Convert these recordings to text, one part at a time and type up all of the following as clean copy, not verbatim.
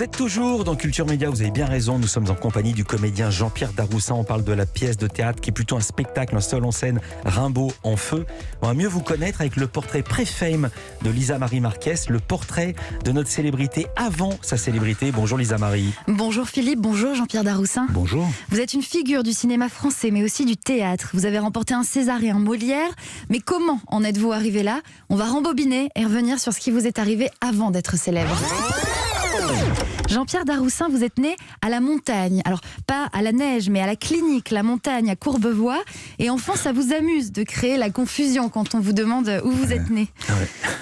Vous êtes toujours dans Culture Média, vous avez bien raison, nous sommes en compagnie du comédien Jean-Pierre Daroussin. On parle de la pièce de théâtre qui est plutôt un spectacle, un seul en scène, Rimbaud en feu. On va mieux vous connaître avec le portrait pré-fame de Lisa Marie Marquez, le portrait de notre célébrité avant sa célébrité. Bonjour Lisa Marie. Bonjour Philippe, bonjour Jean-Pierre Daroussin. Bonjour. Vous êtes une figure du cinéma français mais aussi du théâtre. Vous avez remporté un César et un Molière. Mais comment en êtes-vous arrivé là? On va rembobiner et revenir sur ce qui vous est arrivé avant d'être célèbre. Jean-Pierre Daroussin, vous êtes né à la montagne. Alors, pas à la neige, mais à la clinique, la montagne à Courbevoie. Et enfant, ça vous amuse de créer la confusion quand on vous demande où vous êtes né.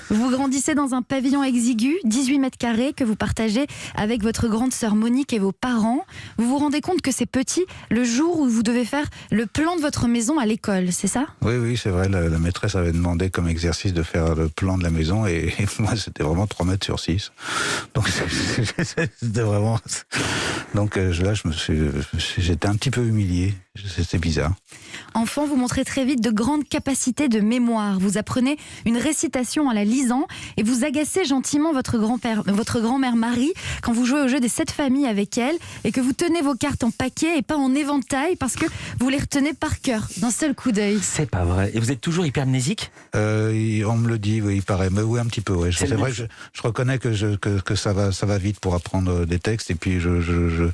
Vous grandissez dans un pavillon exigu, 18 mètres carrés, que vous partagez avec votre grande sœur Monique et vos parents. Vous vous rendez compte que c'est petit le jour où vous devez faire le plan de votre maison à l'école, c'est ça? Oui, c'est vrai. La maîtresse avait demandé comme exercice de faire le plan de la maison et moi, c'était vraiment 3 mètres sur 6. Donc, c'était vraiment... Donc là, j'étais un petit peu humilié. C'était bizarre. Enfant, vous montrez très vite de grandes capacités de mémoire. Vous apprenez une récitation en la lisant et vous agacez gentiment votre grand-mère Marie quand vous jouez au jeu des 7 familles avec elle et que vous tenez vos cartes en paquet et pas en éventail parce que vous les retenez par cœur, d'un seul coup d'œil. C'est pas vrai. Et vous êtes toujours hypermnésique? On me le dit, oui, il paraît. Mais oui, un petit peu, ouais. C'est vrai que je reconnais que ça va vite pour apprendre des textes et puis je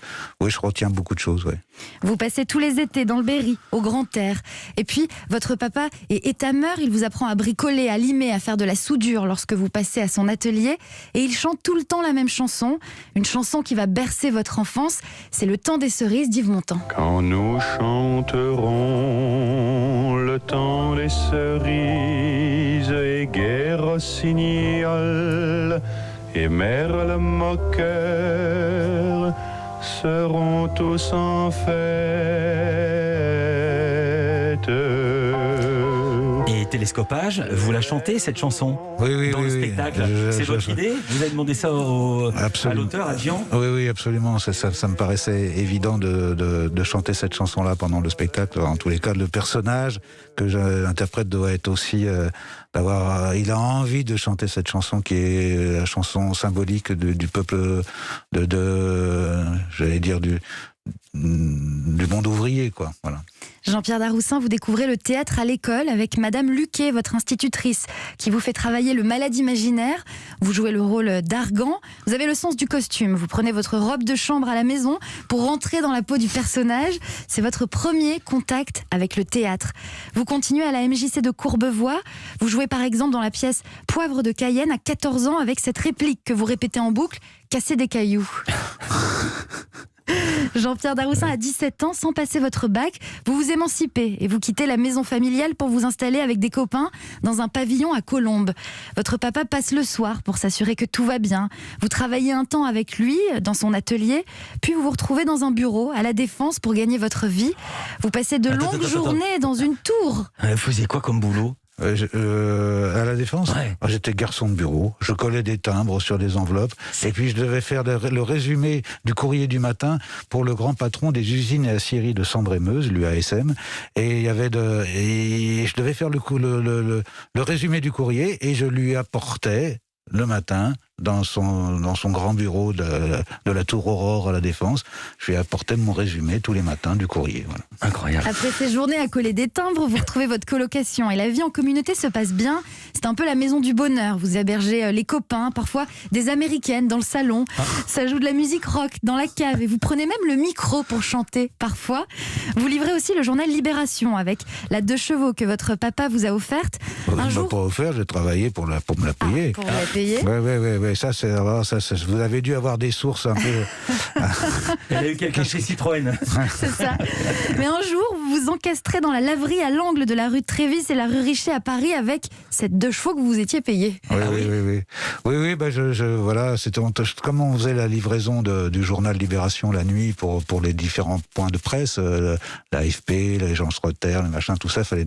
retiens beaucoup de choses, ouais. Vous passez tous les étés dans le Berry, au Grand Air. Et puis, votre papa est étameur, il vous apprend à bricoler, à limer, à faire de la soudure lorsque vous passez à son atelier. Et il chante tout le temps la même chanson, une chanson qui va bercer votre enfance. C'est Le Temps des cerises d'Yves Montand. Quand nous chanterons le temps des cerises et gai rossignol et merle moqueur seront tous en fête. Et télescopage, vous la chantez cette chanson? Oui, dans le spectacle. C'est votre idée? Vous avez demandé ça à l'auteur, à Jean? Oui, absolument. Ça me paraissait évident de chanter cette chanson-là pendant le spectacle. En tous les cas, le personnage que j'interprète doit être aussi il a envie de chanter cette chanson qui est la chanson symbolique du peuple j'allais dire du monde ouvrier, quoi. Voilà. Jean-Pierre Daroussin, vous découvrez le théâtre à l'école avec Madame Luquet, votre institutrice, qui vous fait travailler le malade imaginaire. Vous jouez le rôle d'Argan. Vous avez le sens du costume. Vous prenez votre robe de chambre à la maison pour rentrer dans la peau du personnage. C'est votre premier contact avec le théâtre. Vous continuez à la MJC de Courbevoie. Vous jouez par exemple dans la pièce Poivre de Cayenne à 14 ans avec cette réplique que vous répétez en boucle, casser des cailloux. Jean-Pierre Daroussin, à 17 ans, sans passer votre bac, vous vous émancipez et vous quittez la maison familiale pour vous installer avec des copains dans un pavillon à Colombes. Votre papa passe le soir pour s'assurer que tout va bien. Vous travaillez un temps avec lui dans son atelier, puis vous vous retrouvez dans un bureau à La Défense pour gagner votre vie. Vous passez de longues journées dans une tour. Vous faisiez quoi comme boulot? À La Défense, ouais. J'étais garçon de bureau, je collais des timbres sur des enveloppes et puis je devais faire le résumé du courrier du matin pour le grand patron des usines et aciéries de Sambre-et-Meuse, l'UASM, et je devais faire le résumé du courrier et je lui apportais le matin dans son grand bureau de la Tour Aurore à La Défense. Je lui apportais mon résumé tous les matins du courrier. Voilà. Incroyable. Après ces journées à coller des timbres, vous retrouvez votre colocation et la vie en communauté se passe bien. C'est un peu la maison du bonheur. Vous hébergez les copains, parfois des américaines dans le salon. Ça joue de la musique rock dans la cave et vous prenez même le micro pour chanter parfois. Vous livrez aussi le journal Libération avec la 2 chevaux que votre papa vous a offerte. Un jour, pas offert, j'ai travaillé pour me la payer. Pour la payer. Oui, ça, vous avez dû avoir des sources un peu... Il y a eu quelqu'un chez Citroën. C'est ça. Mais un jour, vous vous encastrez dans la laverie à l'angle de la rue de Trévis et la rue Richer à Paris avec cette 2 chevaux que vous étiez payé. Oui, voilà, c'était comme on faisait la livraison du journal Libération la nuit pour les différents points de presse, l'AFP, les gens se reterrent, les machins, tout ça, fallait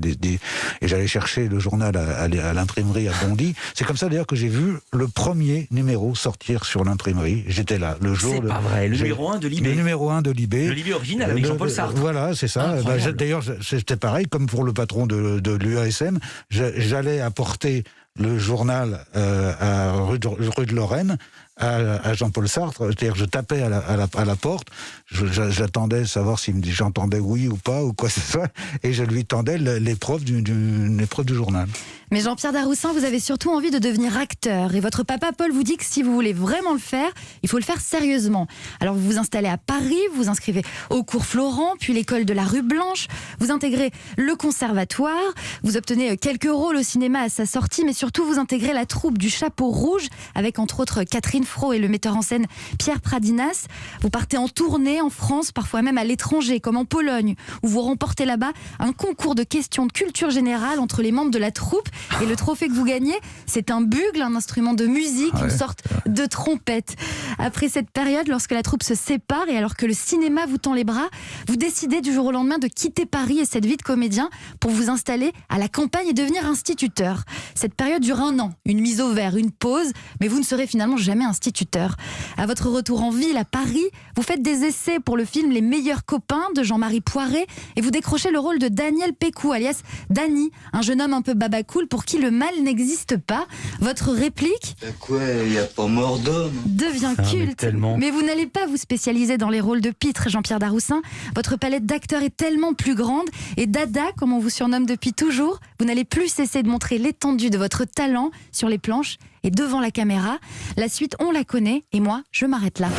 et j'allais chercher le journal à l'imprimerie à Bondy. C'est comme ça d'ailleurs que j'ai vu le premier numéro sortir sur l'imprimerie. J'étais là le jour. C'est pas vrai. Le numéro 1 de Libé. Le numéro 1 de Libé. Le Libé original avec Jean-Paul Sartre. Voilà, c'est ça. D'ailleurs, c'était pareil, comme pour le patron de l'UASM. J'allais apporter le journal à rue de Lorraine à Jean-Paul Sartre. C'est-à-dire je tapais à la porte, j'attendais de savoir s'il me dit j'entendais oui ou pas ou quoi que ce soit, et je lui tendais l'épreuve du journal. Mais Jean-Pierre Daroussin, vous avez surtout envie de devenir acteur. Et votre papa Paul vous dit que si vous voulez vraiment le faire, il faut le faire sérieusement. Alors vous vous installez à Paris, vous vous inscrivez au cours Florent, puis l'école de la rue Blanche. Vous intégrez le conservatoire. Vous obtenez quelques rôles au cinéma à sa sortie, mais surtout vous intégrez la troupe du Chapeau Rouge, avec entre autres Catherine Fro et le metteur en scène Pierre Pradinas. Vous partez en tournée en France, parfois même à l'étranger, comme en Pologne, où vous remportez là-bas un concours de questions de culture générale entre les membres de la troupe. Et le trophée que vous gagnez, c'est un bugle, un instrument de musique, une sorte de trompette. Après cette période, lorsque la troupe se sépare et alors que le cinéma vous tend les bras, vous décidez du jour au lendemain de quitter Paris et cette vie de comédien pour vous installer à la campagne et devenir instituteur. Cette période dure 1 an, une mise au vert, une pause, mais vous ne serez finalement jamais instituteur. À votre retour en ville à Paris, vous faites des essais pour le film Les meilleurs copains de Jean-Marie Poiré et vous décrochez le rôle de Daniel Pécou, alias Dany, un jeune homme un peu babacool pour qui le mal n'existe pas. Votre réplique Quoi, il n'y a pas mort d'homme devient culte. Mais vous n'allez pas vous spécialiser dans les rôles de pitre, Jean-Pierre Daroussin. Votre palette d'acteurs est tellement plus grande. Et Dada, comme on vous surnomme depuis toujours, vous n'allez plus cesser de montrer l'étendue de votre talent sur les planches et devant la caméra. La suite, on la connaît. Et moi, je m'arrête là.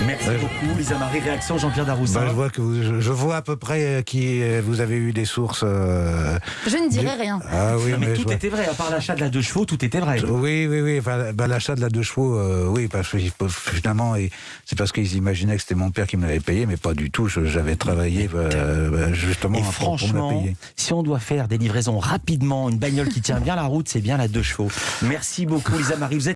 Merci beaucoup, Lisa Marie. Réaction, Jean-Pierre Daroussin. Je vois à peu près qui vous avez eu des sources. Je ne dirai rien. Ah oui, mais tout était vrai, à part l'achat de la 2 chevaux, tout était vrai. Oui. Enfin, l'achat de la 2 chevaux, oui, parce que finalement, c'est parce qu'ils imaginaient que c'était mon père qui me l'avait payé, mais pas du tout. J'avais travaillé justement et pour me franchement, payer. si on doit faire des livraisons rapidement, une bagnole qui tient bien la route, c'est bien la 2 chevaux. Merci beaucoup, Lisa Marie. Vous êtes